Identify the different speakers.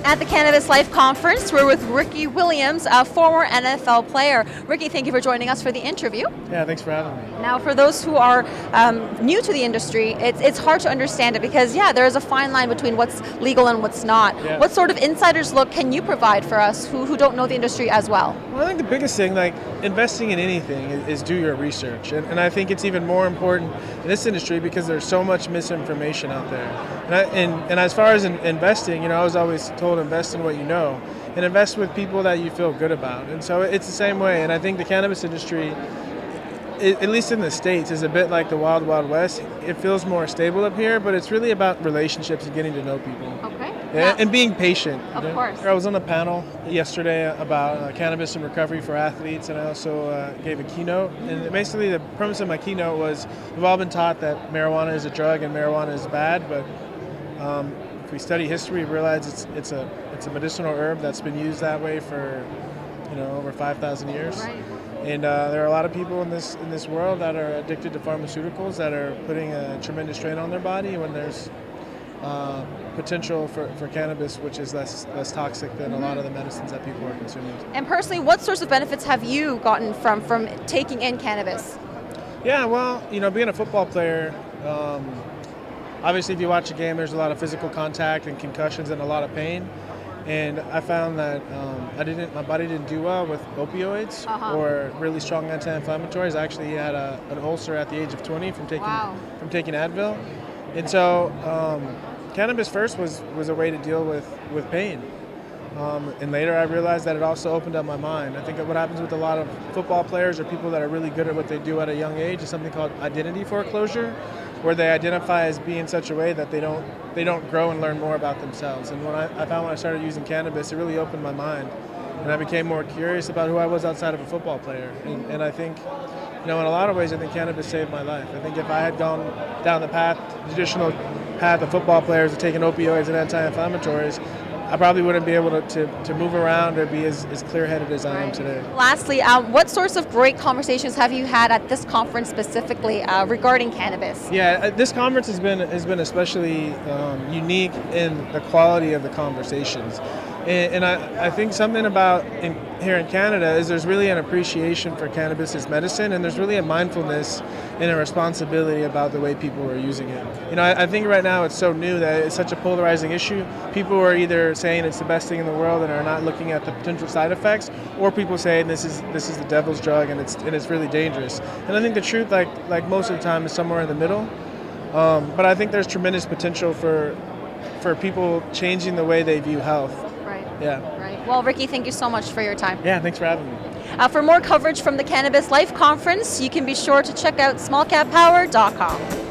Speaker 1: At the Cannabis Life Conference, we're with Ricky Williams, a former NFL player. Ricky, thank you for joining us for the interview.
Speaker 2: Yeah, thanks for having me.
Speaker 1: Now, for those who are new to the industry, it's hard to understand it because, there is a fine line between what's legal and what's not.
Speaker 2: Yeah.
Speaker 1: What sort of insider's look can you provide for us who don't know the industry as well?
Speaker 2: Well, I think the biggest thing, like investing in anything, is do your research. And I think it's even more important in this industry because there's so much misinformation out there. And as far as investing, I was always told invest in what you know and invest with people that you feel good about. And so it's the same way. And I think the cannabis industry, at least in the States, is a bit like the Wild Wild West. It feels more stable up here, but it's really about relationships and getting to know people.
Speaker 1: Okay.
Speaker 2: Yeah, and being patient.
Speaker 1: Of course.
Speaker 2: I was on a panel yesterday about cannabis and recovery for athletes, and I also gave a keynote. And basically the premise of my keynote was we've all been taught that marijuana is a drug and marijuana is bad, but if we study history, we realize it's a medicinal herb that's been used that way for over 5,000 years.
Speaker 1: Right.
Speaker 2: And there are a lot of people in this world that are addicted to pharmaceuticals that are putting a tremendous strain on their body when there's potential for cannabis, which is less toxic than a lot of the medicines that people are consuming.
Speaker 1: And personally, what sorts of benefits have you gotten from taking in cannabis?
Speaker 2: Yeah, well, being a football player, obviously if you watch a game, there's a lot of physical contact and concussions and a lot of pain. And I found that my body didn't do well with opioids or really strong anti-inflammatories. I actually had an ulcer at the age of 20 from taking Advil. And so cannabis first was a way to deal with pain. And later I realized that it also opened up my mind. I think that what happens with a lot of football players or people that are really good at what they do at a young age is something called identity foreclosure, where they identify as being such a way that they don't grow and learn more about themselves. And when I started using cannabis, it really opened my mind. And I became more curious about who I was outside of a football player. And I think, in a lot of ways, I think cannabis saved my life. I think if I had gone down the traditional path of football players of taking opioids and anti-inflammatories, I probably wouldn't be able to move around or be as clear-headed as I am today.
Speaker 1: Lastly, what sorts of great conversations have you had at this conference specifically regarding cannabis?
Speaker 2: Yeah, this conference has been especially unique in the quality of the conversations. And I think something about here in Canada is there's really an appreciation for cannabis as medicine, and there's really a mindfulness and a responsibility about the way people are using it. I think right now it's so new that it's such a polarizing issue. People are either saying it's the best thing in the world and are not looking at the potential side effects, or people saying this is the devil's drug and it's really dangerous. And I think the truth, like most of the time, is somewhere in the middle. But I think there's tremendous potential for people changing the way they view health.
Speaker 1: Right.
Speaker 2: Yeah.
Speaker 1: Right. Well, Ricky, thank you so much for your time.
Speaker 2: Yeah, thanks for having me.
Speaker 1: For more coverage from the Cannabis Life Conference, you can be sure to check out SmallCapPower.com.